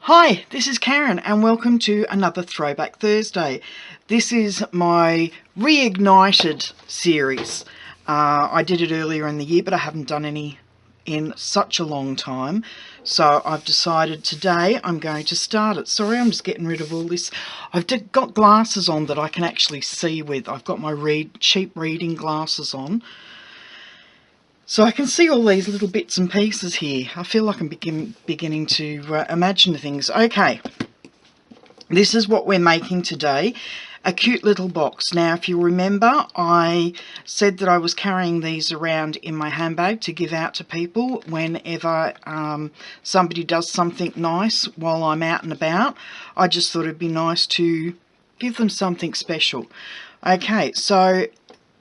Hi, this is Karen and welcome to another Throwback Thursday. This is my reignited series. I did it earlier in the year, but I haven't done any in such a long time. So I've decided today I'm going to start it. Sorry, I'm just getting rid of all this. I've got glasses on that I can actually see with. I've got my cheap reading glasses on. So I can see all these little bits and pieces here. I feel like I'm beginning to imagine things. Okay, this is what we're making today. A cute little box. Now, if you remember, I said that I was carrying these around in my handbag to give out to people whenever somebody does something nice while I'm out and about. I just thought it'd be nice to give them something special. Okay, so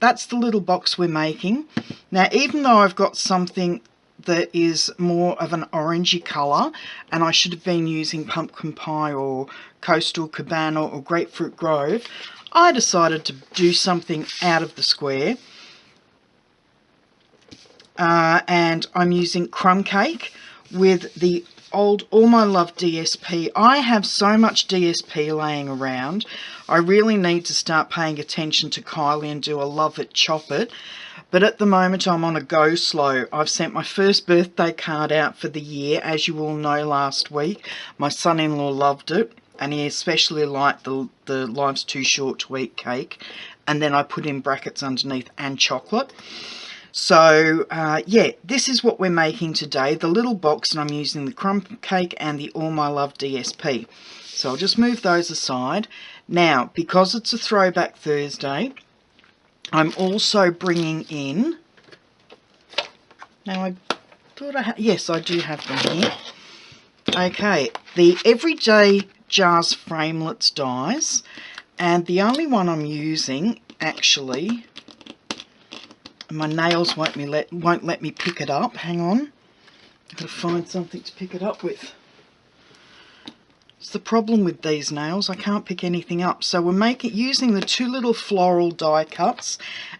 that's the little box we're making. Now, even though I've got something that is more of an orangey colour, and I should have been using Pumpkin Pie or Coastal Cabana or Grapefruit Grove, I decided to do something out of the square. And I'm using crumb cake with the old All My Love DSP. I have so much DSP laying around. I really need to start paying attention to Kylie and do a love it, chop it. But at the moment I'm on a go slow. I've sent my first birthday card out for the year, as you all know, last week. My son-in-law loved it, and he especially liked the Life's Too Short to Eat cake. And then I put in brackets underneath, and chocolate. So, yeah, this is what we're making today. The little box, and I'm using the crumb cake and the All My Love DSP. So I'll just move those aside. Now, because it's a Throwback Thursday, I'm also bringing in... Now, I thought I had... Yes, I do have them here. Okay, the Everyday Jars Framelits dies. And the only one I'm using, actually... My nails won't let me pick it up. Hang on. I've got to find something to pick it up with. It's the problem with these nails. I can't pick anything up. So we're using the two little floral die cuts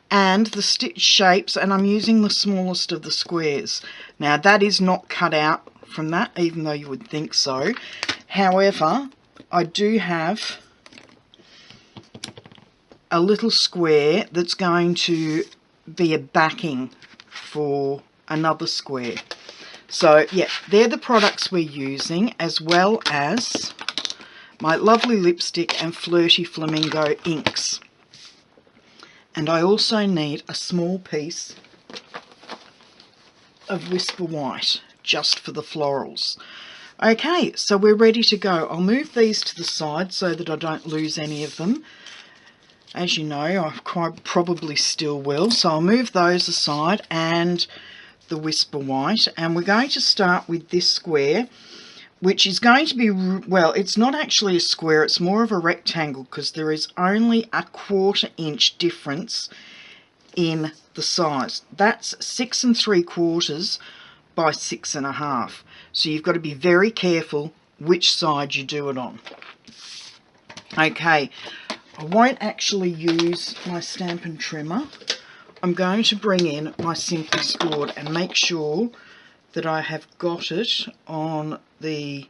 and the stitch shapes, and I'm using the smallest of the squares. Now that is not cut out from that, even though you would think so. However, I do have a little square that's going to be a backing for another square. So yeah, they're the products we're using, as well as my lovely lipstick and Flirty Flamingo inks. And I also need a small piece of Whisper White just for the florals. Okay, so we're ready to go. I'll move these to the side so that I don't lose any of them. As you know, I quite probably still will. So I'll move those aside and the Whisper White. And we're going to start with this square, which is going to be, well, it's not actually a square. It's more of a rectangle because there is only a 1/4 inch difference in the size. That's 6 3/4 by 6 1/2. So you've got to be very careful which side you do it on. Okay. I won't actually use my Stampin trimmer. I'm going to bring in my Simply Scored and make sure that I have got it on the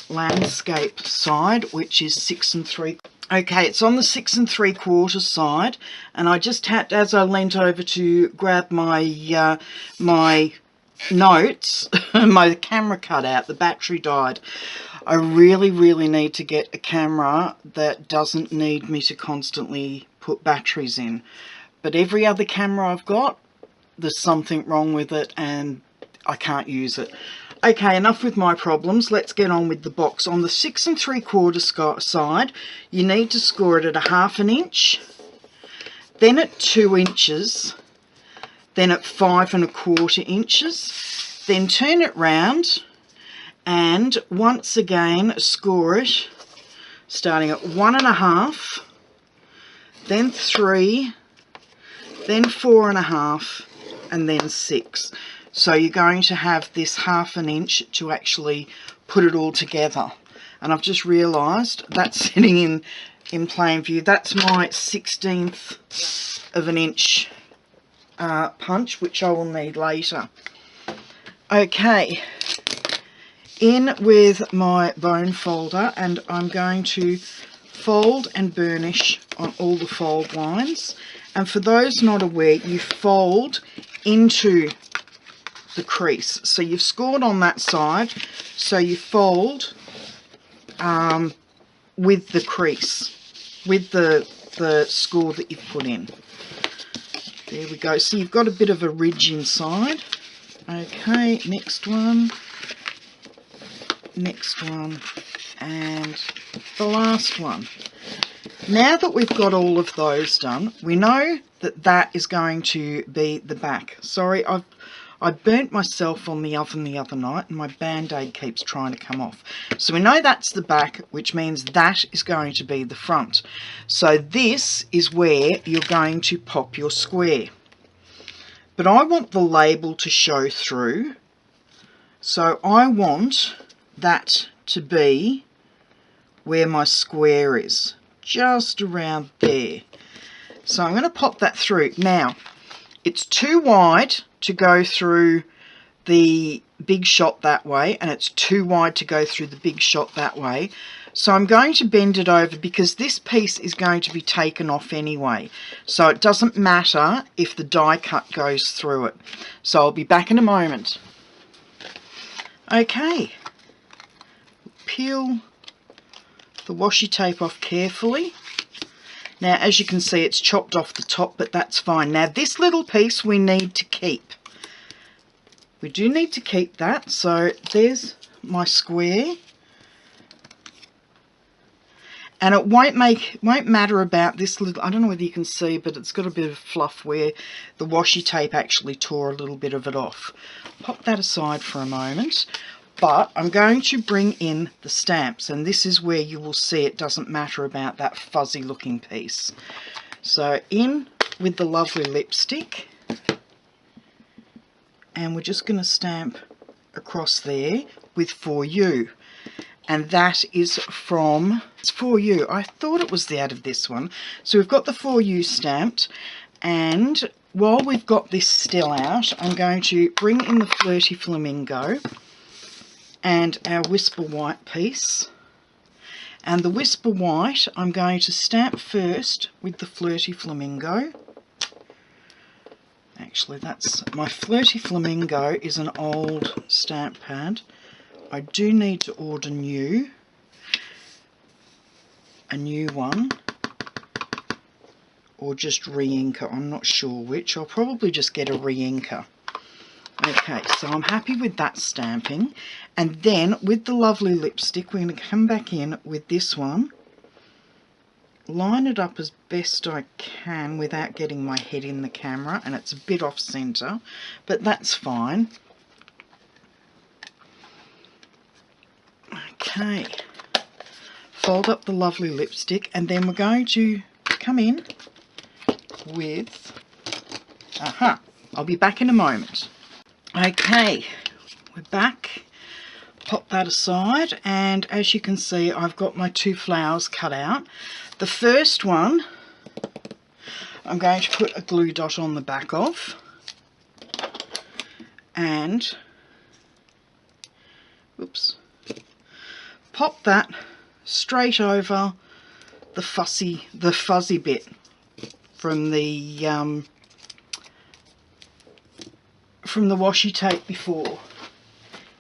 landscape side, which is 6 3/4. Okay, it's on the 6 3/4 side, and I just had, as I leant over to grab my my notes, my camera cut out, the battery died. I really need to get a camera that doesn't need me to constantly put batteries in. But every other camera I've got, there's something wrong with it and I can't use it. Okay, enough with my problems. Let's get on with the box. On the 6 3/4 side, you need to score it at a 1/2 inch, then at 2 inches, then at 5 1/4 inches, then turn it round and once again score it starting at 1 1/2, then 3, then 4 1/2, and then 6. So you're going to have this 1/2 inch to actually put it all together. And I've just realised that's sitting in plain view. That's my 1/16 of an inch punch, which I will need later. Okay. in with my bone folder, and I'm going to fold and burnish on all the fold lines. And for those not aware, you fold into the crease. So you've scored on that side, so you fold with the crease, with the score that you've put in. There we go. So you've got a bit of a ridge inside. Okay, next one, and the last one. Now that we've got all of those done, we know that that is going to be the back. Sorry, I burnt myself on the oven the other night and my band-aid keeps trying to come off. So we know that's the back, which means that is going to be the front. So this is where you're going to pop your square. But I want the label to show through. So I want that to be where my square is, just around there. So I'm going to pop that through. Now, it's too wide to go through the big shot that way, and it's too wide to go through the big shot that way. So I'm going to bend it over because this piece is going to be taken off anyway. So it doesn't matter if the die cut goes through it. So I'll be back in a moment. Okay, peel the washi tape off carefully. Now, as you can see, it's chopped off the top, but that's fine. Now, this little piece we need to keep. We do need to keep that. So there's my square. And it won't matter about this little, I don't know whether you can see, but it's got a bit of fluff where the washi tape actually tore a little bit of it off. Pop that aside for a moment. But I'm going to bring in the stamps, and this is where you will see it doesn't matter about that fuzzy looking piece. So in with the lovely lipstick, and we're just going to stamp across there with For You. And that is from, it's For You. I thought it was the out of this one. So we've got the For You stamped, and while we've got this still out, I'm going to bring in the Flirty Flamingo and our Whisper White piece. And the Whisper White I'm going to stamp first with the Flirty Flamingo. Actually, that's my Flirty Flamingo is an old stamp pad. I do need to order a new one, or just re-inker. I'm not sure which. I'll probably just get a re-inker. Okay, so I'm happy with that stamping. And then with the lovely lipstick, we're going to come back in with this one, line it up as best I can without getting my head in the camera, and it's a bit off center, but that's fine. Okay, fold up the lovely lipstick, and then we're going to come in with, I'll be back in a moment. Okay, we're back. Pop that aside, and as you can see, I've got my two flowers cut out. The first one I'm going to put a glue dot on the back of, and oops, pop that straight over the fuzzy bit from the washi tape before.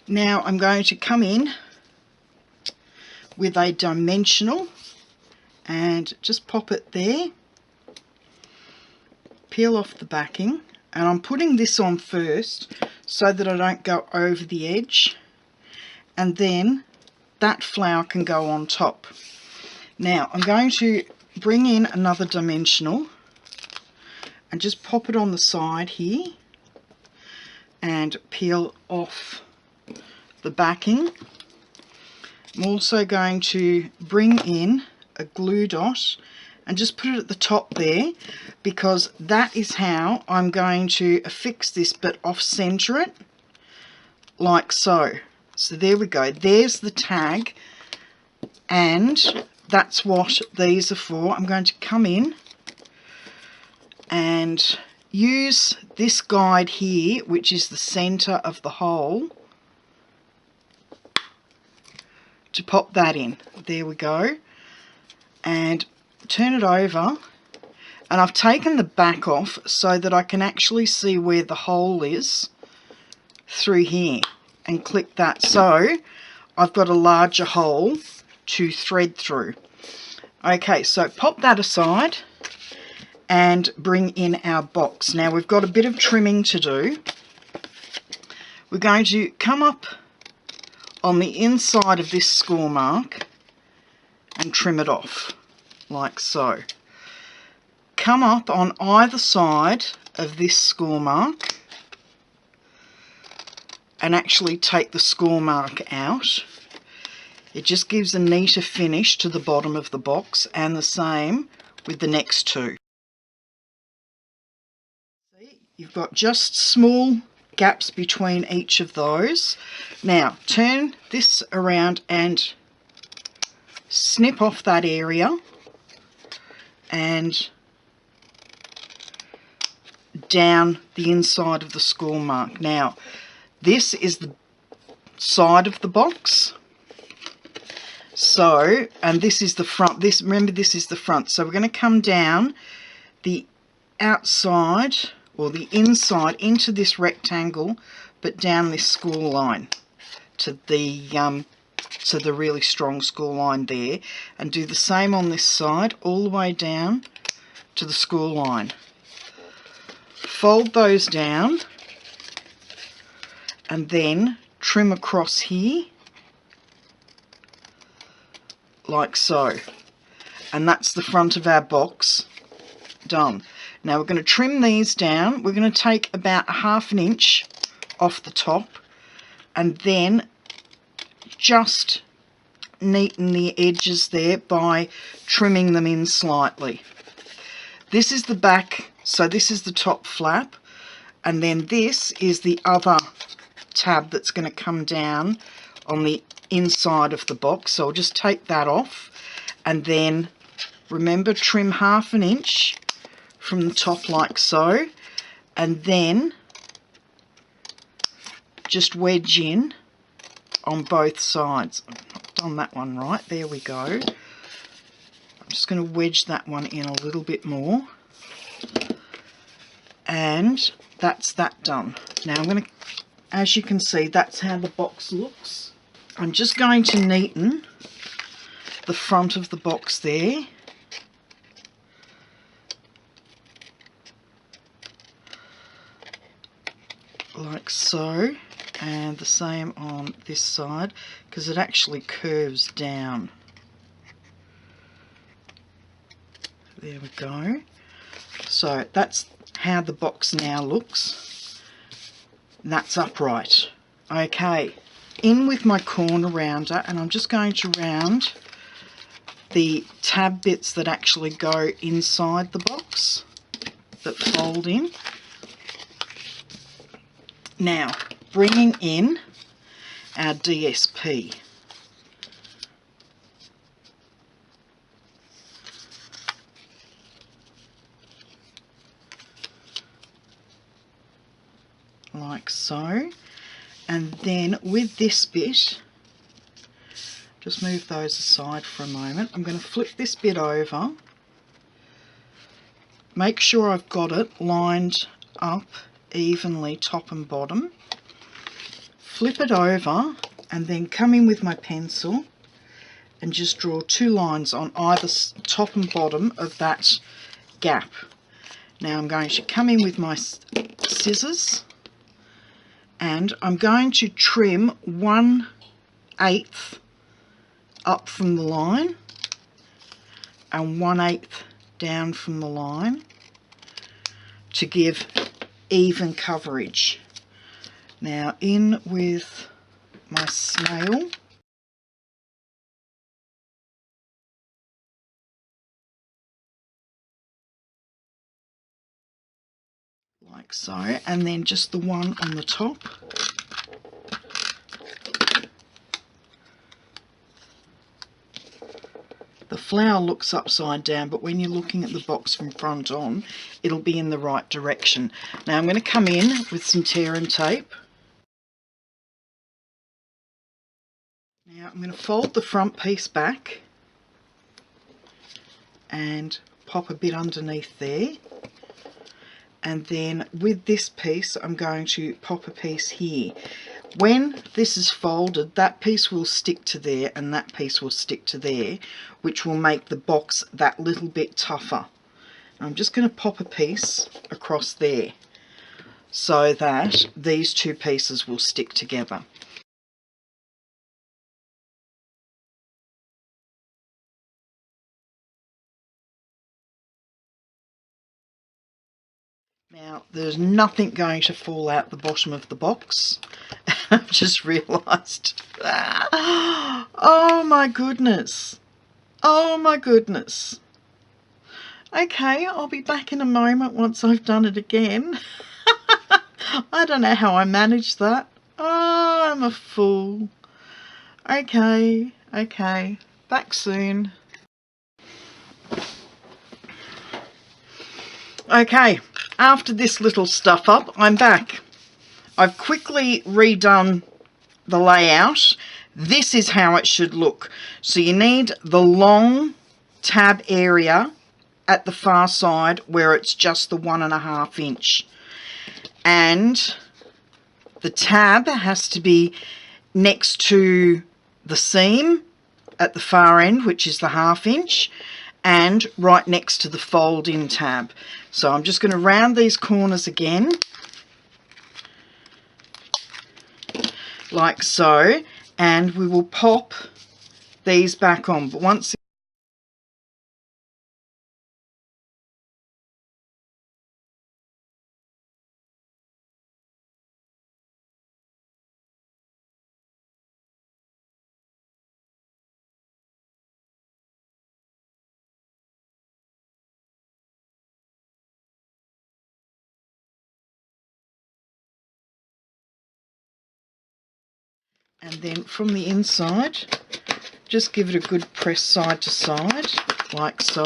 Now I'm going to come in with a dimensional and just pop it there, peel off the backing, and I'm putting this on first so that I don't go over the edge, and then that flower can go on top. Now I'm going to bring in another dimensional and just pop it on the side here and peel off the backing. I'm also going to bring in a glue dot and just put it at the top there, because that is how I'm going to affix this, but off center it like so. So there we go, there's the tag, and that's what these are for. I'm going to come in and use this guide here, which is the center of the hole, to pop that in. There we go. And turn it over, and I've taken the back off so that I can actually see where the hole is through here, and click that, so I've got a larger hole to thread through. Okay, so pop that aside and bring in our box. Now we've got a bit of trimming to do. We're going to come up on the inside of this score mark and trim it off like so. Come up on either side of this score mark and actually take the score mark out. It just gives a neater finish to the bottom of the box, and the same with the next two. See, you've got just small gaps between each of those. Now turn this around and snip off that area and down the inside of the score mark. Now this is the side of the box, so, and this is the front. This, remember, this is the front, so we're going to come down the outside or the inside into this rectangle, but down this score line to the really strong score line there, and do the same on this side all the way down to the score line. Fold those down and then trim across here like so, and that's the front of our box done. Now we're going to trim these down. We're going to take about 1/2 inch off the top and then just neaten the edges there by trimming them in slightly. This is the back, so this is the top flap, and then this is the other tab that's going to come down on the inside of the box. So I'll just take that off, and then remember, trim 1/2 inch from the top like so, and then just wedge in on both sides. I've not done that one right. There we go. I'm just going to wedge that one in a little bit more, and that's that done. Now I'm going to, as you can see, that's how the box looks. I'm just going to neaten the front of the box there. Like so, and the same on this side, because it actually curves down. There we go. So that's how the box now looks. That's upright. Okay, in with my corner rounder, and I'm just going to round the tab bits that actually go inside the box, that fold in. Now, bringing in our DSP. Like so. And then with this bit, just move those aside for a moment. I'm going to flip this bit over. Make sure I've got it lined up evenly, top and bottom. Flip it over and then come in with my pencil and just draw 2 lines on either top and bottom of that gap. Now I'm going to come in with my scissors and I'm going to trim 1/8 up from the line and 1/8 down from the line to give even coverage. Now in with my snail, like so, and then just the one on the top. The flower looks upside down, but when you're looking at the box from front on, it'll be in the right direction. Now I'm going to come in with some tear and tape. Now I'm going to fold the front piece back and pop a bit underneath there, and then with this piece I'm going to pop a piece here. When this is folded, that piece will stick to there and that piece will stick to there, which will make the box that little bit tougher. I'm just going to pop a piece across there so that these two pieces will stick together. Now, there's nothing going to fall out the bottom of the box. I've just realised. Oh my goodness. Oh my goodness. Okay, I'll be back in a moment once I've done it again. I don't know how I managed that. Oh, I'm a fool. Okay, back soon. Okay, after this little stuff up, I'm back. I've quickly redone the layout. This is how it should look. So you need the long tab area at the far side where it's just the 1.5 inch. And the tab has to be next to the seam at the far end, which is the 1/2 inch, and right next to the fold-in tab. So I'm just going to round these corners again, like so, and we will pop these back on. But once and then from the inside, just give it a good press side to side, like so.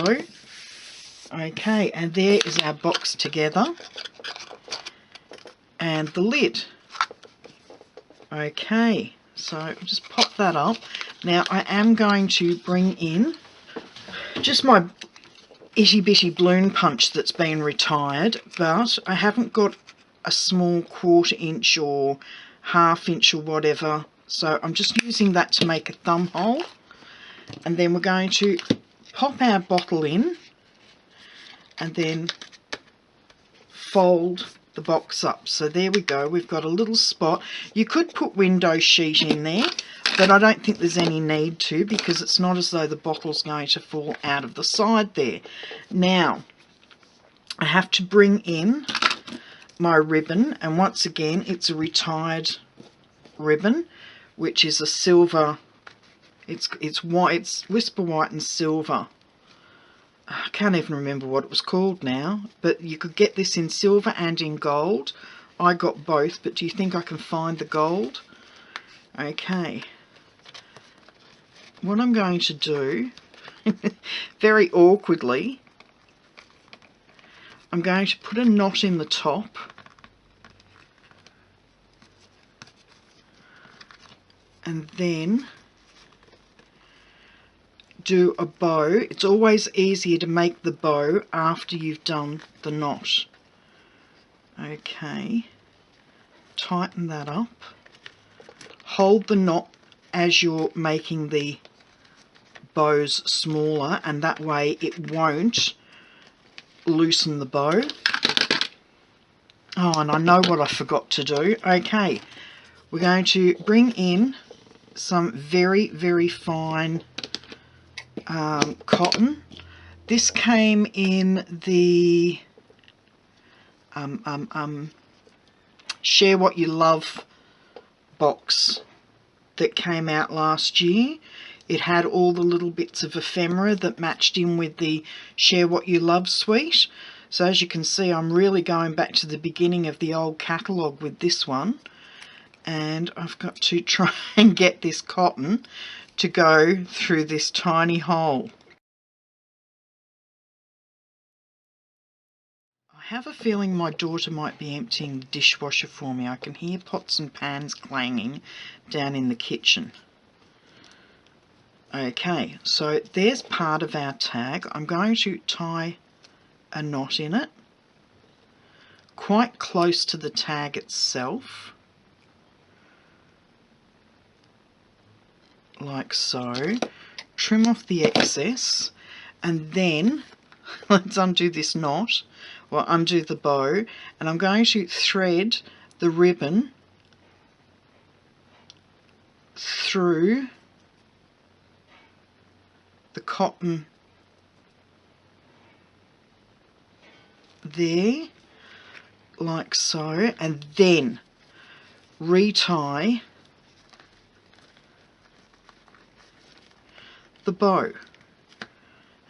Okay, and there is our box together, and the lid. Okay, so I'll just pop that up. Now I am going to bring in just my itty bitty balloon punch that's been retired, but I haven't got a small 1/4 inch or 1/2 inch or whatever, so I'm just using that to make a thumb hole. And then we're going to pop our bottle in and then fold the box up. So there we go, we've got a little spot. You could put window sheet in there, but I don't think there's any need to, because it's not as though the bottle's going to fall out of the side there. Now I have to bring in my ribbon, and once again it's a retired ribbon, which is a silver. It's white, it's whisper white and silver. I can't even remember what it was called now, but you could get this in silver and in gold. I got both, but do you think I can find the gold? Okay, what I'm going to do, very awkwardly, I'm going to put a knot in the top, and then do a bow. It's always easier to make the bow after you've done the knot. Okay, tighten that up, hold the knot as you're making the bows smaller, and that way it won't loosen the bow. Oh, and I know what I forgot to do. Okay, we're going to bring in some very, very fine cotton. This came in the Share What You Love box that came out last year. It had all the little bits of ephemera that matched in with the Share What You Love suite. So as you can see, I'm really going back to the beginning of the old catalogue with this one. And I've got to try and get this cotton to go through this tiny hole. I have a feeling my daughter might be emptying the dishwasher for me. I can hear pots and pans clanging down in the kitchen. Okay, so there's part of our tag. I'm going to tie a knot in it, quite close to the tag itself, like so. Trim off the excess, and then let's undo this knot, or undo the bow, and I'm going to thread the ribbon through the cotton there, like so, and then retie the bow.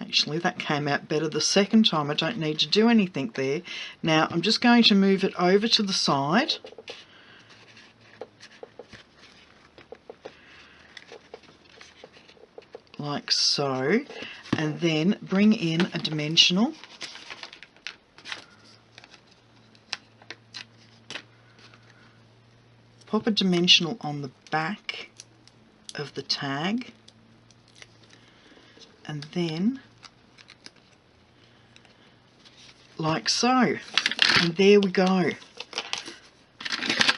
Actually, that came out better the second time. I don't need to do anything there. Now I'm just going to move it over to the side, like so, and then bring in a dimensional. Pop a dimensional on the back of the tag, and then like so, and there we go.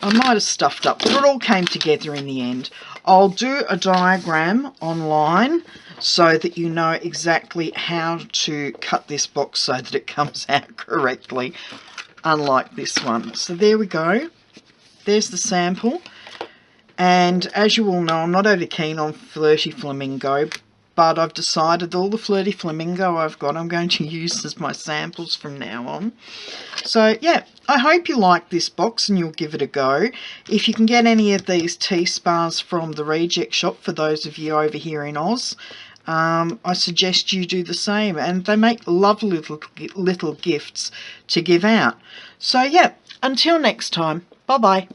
I might have stuffed up, but it all came together in the end. I'll do a diagram online so that you know exactly how to cut this box so that it comes out correctly, unlike this one. So there we go. There's the sample. And as you all know, I'm not over keen on Flirty Flamingo, but I've decided all the Flirty Flamingo I've got I'm going to use as my samples from now on. So yeah, I hope you like this box and you'll give it a go. If you can get any of these T-Spars from the Reject Shop, for those of you over here in Oz, I suggest you do the same, and they make lovely little gifts to give out. So yeah, until next time, bye bye.